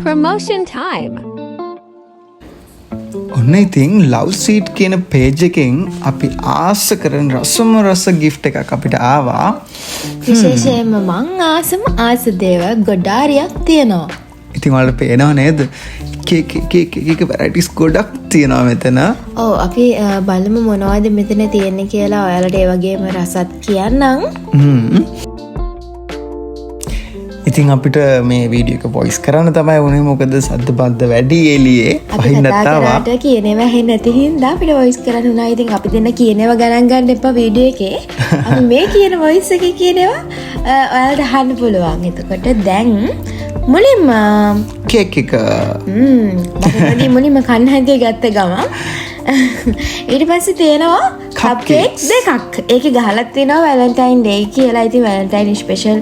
Promotion time. ඔන්න ඉතින් love seat කියන පේජ් එකෙන් අපි ආස කරන රස ගිෆ්ට් එකක් අපිට ආවා. විශේෂයෙන්ම මං ආස දේවල් ගොඩාරියක් තියෙනවා. ඉතින් ඔයාලට පේනව නේද? කේක් වැරයිටිස් ගොඩක් තියෙනවා මෙතන. ඔව් අපි බලමු මොනවද මෙතන තියෙන්නේ කියලා. ඔයාලට ඒ වගේම රසත් කියන්නම්. ඉතින් අපිට මේ වීඩියෝ එක වොයිස් කරන්න තමයි වුණේ. මොකද සද්ද බද්ද වැඩි එළියේ. අපි කතා කරාට කියනේව ඇහෙන්නේ නැති හින්දා අපිට වොයිස් කරන්න උනා. ඉතින් අපි දෙන්න කියනේව ගණන් ගන්න එපා වීඩියෝ එකේ. අපි මේ කියන වොයිස් එකේ කියනේව ඔයාලට අහන්න පුළුවන්. එතකොට දැන් මුලින්ම කේක් එක බටරදී මුලින්ම කන්න හැදිය ගත්ත ගමන් ඊට පස්සේ තියෙනවා කප් කේක්ස් දෙකක්. ඒකේ ගහලා තියෙනවා වැලන්ටයින් ඩේ කියලා. ඉතින් වැලන්ටයින් ස්පෙෂල්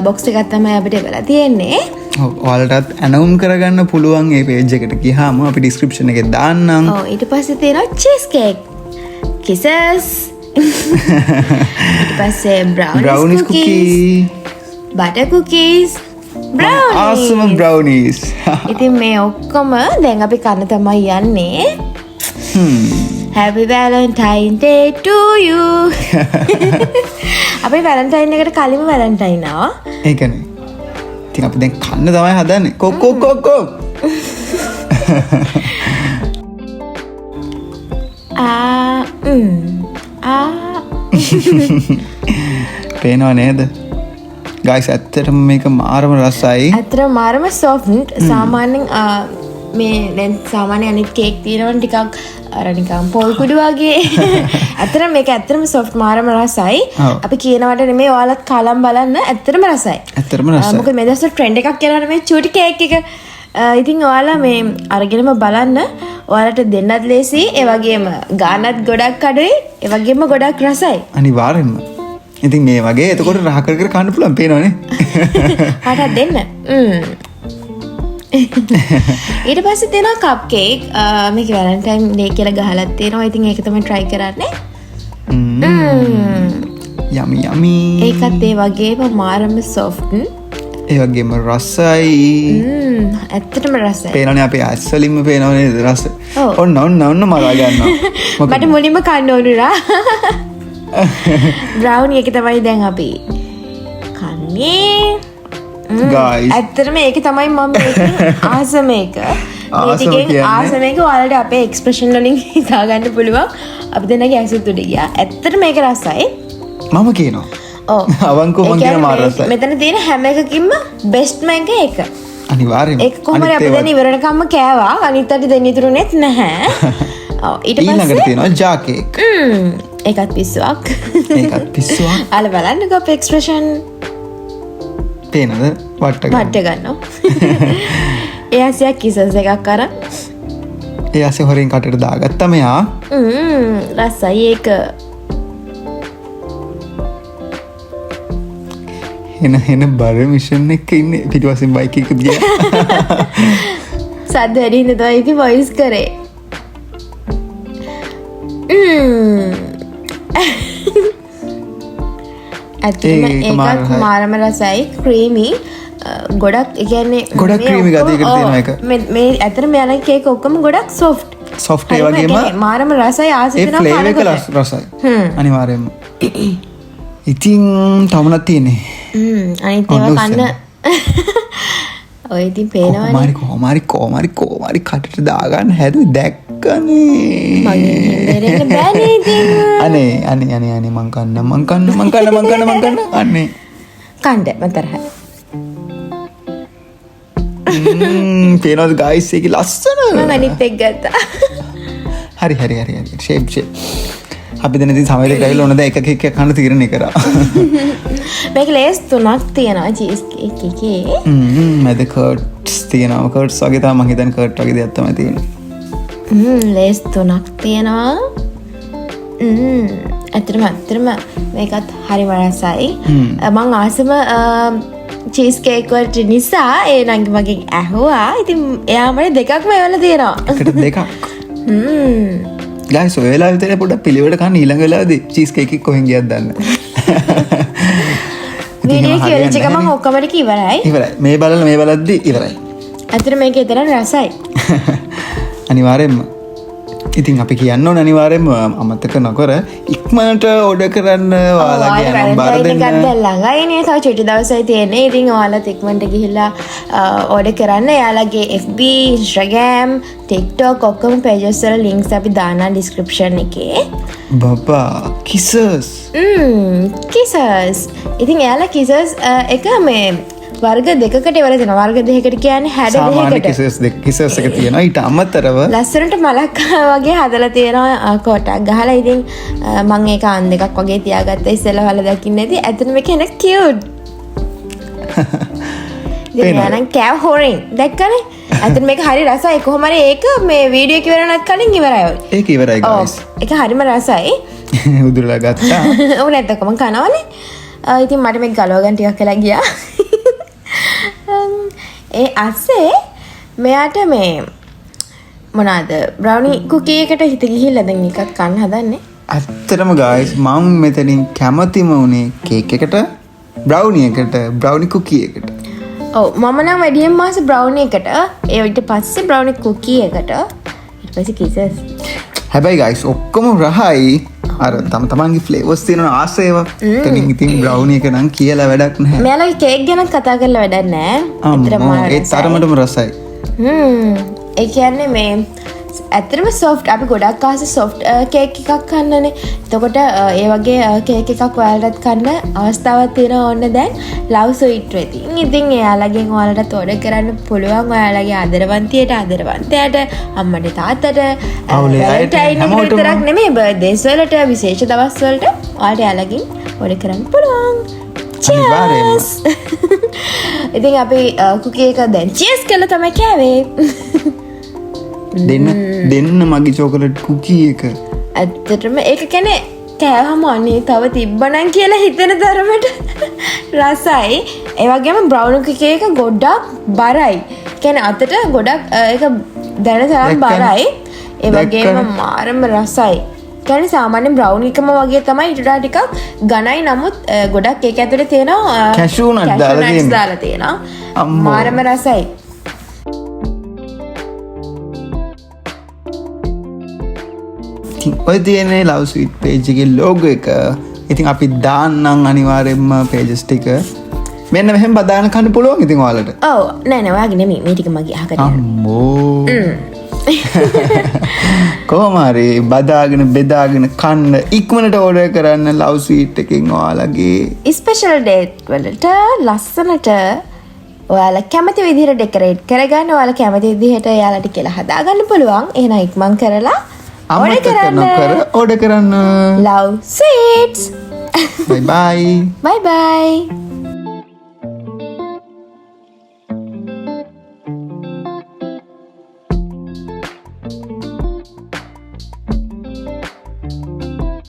බොක්ස් එකක් තමයි අපිට වෙලා තියෙන්නේ. ඔයාලටත් ඇනවුම් කරගන්න පුළුවන් මේ පේජ් එකට ගියාම අපි ඩිස්ක්‍රිප්ෂන් එකේ දාන්නම්. ඔව් ඊට පස්සේ තියෙනවා චීස් කේක්, කිසස්, ඊට පස්සේ brownies cookies, butter cookies, awesome brownies. ඉතින් මේ ඔක්කොම දැන් අපි කන්න තමයි යන්නේ. Happy Valentine Day to you. අපි වැලන්ටයින් එකට කලින්ම වැලන්ටයින් ආවා. ඒකනේ. ඉතින් අපි දැන් කන්න තමයි හදන්නේ. කො. පේනව නේද? ගයිස් ඇත්තටම මේක මාරම රසයි. ඇත්තටම මාරම සොෆ්ට්. සාමාන්‍යයෙන් මේ දැන් සාමාන්‍ය අනිත් කේක් තියෙනවා ටිකක් අර නිකන් පොල් කුඩු වගේ. ඇත්තටම මේක ඇත්තටම සොෆ්ට් මාරම රසයි. අපි කියනවට නෙමෙයි ඔයාලත් කාලම් බලන්න ඇත්තටම රසයි. මොකද මේ දවස්වල ට්‍රෙන්ඩ් එකක් කියනවානේ මේ චූටි කේක් එක. ඉතින් ඔයාලා මේ අරගෙනම බලන්න. ඔයාලට දෙන්නත් ලේසි. ඒ වගේම ගානත් ගොඩක් අඩුයි. ඒ වගේම ගොඩක් රසයි. අනිවාර්යෙන්ම. ඉතින් මේ වගේ එතකොට රහ කර කන්න පුළුවන් පේනවනේ. හටත් දෙන්න. ඊට පස්සේ තියෙනවා කප් කේක්. මේක වැලන්ටයින් ඩේ කියලා ගහලා තියෙනවා. ඉතින් ඒක තමයි try කරන්නේ. යමි. ඒකත් ඒ වගේම මාරම soft. ඒ වගේම රසයි. ඇත්තටම රසයි. පේනවනේ අපේ ඇස්වලින්ම පේනවනේ රස. ඔන්න මරා ගන්නවා. මට මුලින්ම කන්න ඕනුනා. බ්‍රවුනි එක තමයි දැන් අපි කන්නේ. guys ඇත්තටම ඒක තමයි මම ආසම එක. ආසම එක ඔයාලට අපේ එක්ස්ප්‍රෙෂන් වලින් හිතා ගන්න පුළුවන්. අපි දෙන්නගේ ඇසුත් උඩ ගියා. ඇත්තටම මේක රසයි. මම කියනවා. ඔව්. අවංකව මම කියන මාර රසයි. මෙතන තියෙන හැම එකකින්ම බෙස්ට්ම එක ඒක. අනිවාර්යෙන්ම. ඒක කොහොමද අපි දැන් ඉවරනකම්ම කෑවා. අනිත් අට දෙන්න ඉතුරුනෙත් නැහැ. ඔව් ඊට පස්සේ ඊළඟට තියෙනවා ජා කේක්. ඒකත් පිස්සුවක්. අල බලන්නකෝ අපේ එක්ස්ප්‍රෙෂන්. පේනද? වට ගන්නවා. එයාසියක් කිසස් එකක් අරන්. එයාසේ හොරෙන් කටට දාගත්තා මෙයා. රසයි ඒක. එන බර මිෂන් එක ඉන්නේ පිටිපස්සෙන් බයික් එක ගියා. සද්ද වැඩි හින්දා තමයි ඉතින් වොයිස් කරේ. ඇත්තටම ඒකත් මාරම රසයි ක්‍රීමි. ගොඩක් ඒ කියන්නේ ගොඩක් ක්‍රීමි ගතියකට තියෙන එක. මේ ඇත්තටම මේ අනිත් කේක් ඔක්කොම ගොඩක් සොෆ්ට් ඒ වගේම මාරම රසයි ආසෙ දෙනවා ඒ ෆ්ලේවර් එක රසයි. අනිවාර්යෙන්ම. ඉතින් තවමනක් තියෙන්නේ. අනිත් ඒවා කන්න. ඔය ඉතින් පේනවනේ. කොහොමරි කටට දාගන්න හැදුවේ දැක්කනේ. මගේ දෙරෙන්න බෑනේ ඉතින්. අනේ මං කන්න අනේ. කන්න මතරහයි. පේනවද ගයිස් ඒකේ ලස්සන. මම අනිත් එක ගත්තා. හරි. ෂේප්. අපි දැන් ඉතින් සමහර වෙලාවට ඕනද එක කන්න තීරණය කරා. මේක ලේස් 3ක් තියෙනවා චීස් කේක් එකේ. මැද කර්ට්ස් තියෙනවා. කර්ට්ස් වගේ තමයි මම හිතන්නේ කර්ට් වගේ දෙයක් තමයි තියෙන්නේ. ලේස් 3ක් තියෙනවා. ඇත්තටම මේකත් හරිම රසයි. මං ආසම චීස් කේක් වලට නිසා ඒ නංගි මගෙන් ඇහුවා. ඉතින් එයා මට දෙකක්ම එවලා තියෙනවා. එකට දෙකක්. ගයිස් ඔය වෙලාව විතර පොඩ්ඩක් පිළිවෙලට කන්න ඊළඟ වෙලාවදී චීස් කේක් එක කොහෙන් ගියද දන්නේ. වීඩියෝ කියලා චෙක මම ඔක්කොම ටික ඉවරයි. මේ බලද්දි ඉවරයි. ඇත්තට මේක තරම් රසයි. අනිවාර්යෙන්ම. ඉතින් අපි කියන්න ඕන අනිවාර්යෙන්ම අමතක නොකර ඉක්මනට ඕඩර් කරන්න ඔයාලගේ නම්බර දෙන්න. ළඟයිනේ තව චුටි දවසයි තියෙන්නේ. ඉතින් ඔයාලත් ඉක්මනට ගිහිල්ලා ඕඩර් කරන්න. එයාලගේ FB, Instagram, TikTok ඔක්කොම pages වල links අපි දානවා description එකේ. බබා kisses. kisses. ඉතින් එයාලා kisses එක මේ වර්ග දෙකකට ඉවර දෙනවා. වර්ග දෙකකට කියන්නේ හැඩ දෙකකට. සාමාන්‍ය kisses එක තියෙනවා. ඊට අමතරව ලස්සනට මලක් වගේ හදලා තියෙනවා කොටක් ගහලා. ඉතින් මම ඒක අන් දෙකක් වගේ තියාගත්තා ඉස්සෙල්ලා වල දකින්න ඇති. ඇත්තට මේක එන කියුට්. ඉතින් මම කෑව හොරින් දැක්කනේ. ඇත්තට මේක හරි රසයි. කොහොම හරි ඒක මේ වීඩියෝ එක ඉවරනත් කලින් ඉවරයි. ඒක ඉවරයි guys. ඒක හරිම රසයි. උදුරලා ගත්තා. ඔව් නැත්තකම කනවනේ. ඉතින් මට මේක ගලව ගන්න ටිකක් වෙලා ගියා. ඒ අස්සේ මෙයාට මේ මොනවාද බ්‍රවුනි කුකී එකට හිත ගිහිල්ලා දැන් එකක් කන්න හදන්නේ. ඇත්තටම guys මම මෙතනින් කැමතිම උනේ කේක් එකට, බ්‍රවුනි එකට, බ්‍රවුනි කුකී එකට. ඔව් මම නම් වැඩියෙන් මාස බ්‍රවුනි එකට, ඒ ඊට පස්සේ බ්‍රවුනි කුකී එකට, ඊට පස්සේ කිසස්. හැබැයි guys ඔක්කොම රහයි. අර තමන්ගේ ෆ්ලේවර්ස් තියෙන ආසේව. එතනින් ඉතින් බ්‍රවුනි එක නම් කියලා වැඩක් නැහැ. මෙයාලගේ කේක් ගැන කතා කරලා වැඩක් නැහැ. ඒ තරමටම රසයි. ඒ කියන්නේ මේ ඇත්තටම soft අපි ගොඩක් ආස soft කේක් එකක් කන්නනේ. එතකොට ඒ වගේ කේක් එකක් ඔයාලටත් කන්න අවස්ථාවක් තියෙනවා ඕන්න දැන් love sweet වෙති. ඉතින් එයාලගෙන් ඔයාලට order කරන්න පුළුවන්. ඔයාලගේ ආදරවන්තියට, ආදරවන්තයාට, අම්මට, තාත්තට, වැලන්ටයින් විතරක් නෙමෙයි birthdays වලට, විශේෂ දවස් වලට ඔයාලට එයාලගෙන් order කරන්න පුළුවන්. cheers. ඉතින් අපි කුකී එක දැන් cheers කියලා තමයි කෑවේ. දෙන්න මගේ චෝකලට් කුකී එක. ඇත්තටම ඒක කියන්නේ කෑවම අනේ තව තිබ්බනම් කියලා හිතෙන තරමට රසයි. ඒ වගේම බ්‍රවුන් කුකී එක ගොඩක් බරයි. කියන්නේ අතට ගොඩක් ඒක දැන තරම් බරයි. ඒ වගේම මාරම රසයි. කියන්නේ සාමාන්‍ය බ්‍රවුන් එකම වගේ තමයි ඊට වඩා ටිකක් ඝනයි. නමුත් ගොඩක් ඒක ඇතුලේ තියෙනවා කැෂු නට් දාලා තියෙනවා. මාරම රසයි. ඔය තියෙන්නේ ලව් ස්වීට් පේජ් එකේ ලෝගෝ එක. ඉතින් අපි දාන්නම් අනිවාර්යයෙන්ම පේජස් ටික. මෙන්න මෙහෙම බදාගෙන කන්න පුළුවන් ඉතින් ඔයාලට. ඔව් නෑ නෑ ඔයාගේ නෙමෙයි මේ ටික මගේ අහකට. අම්මෝ. කොහොම හරි බදාගෙන බෙදාගෙන කන්න ඉක්මනට ඕඩර් කරන්න ලව් ස්වීට් එකෙන් ඔයාලගේ ස්පෙෂල් ඩේට් වලට ලස්සනට ඔයාලා කැමති විදිහට ඩෙකොරේට් කරගන්න. ඔයාලා කැමති විදිහට යාලට කියලා හදාගන්න පුළුවන්. එහෙනම් ඉක්මන් කරලා අමතක නොකර ඕඩර් කරන්න. Love sweets. Bye bye. Bye bye.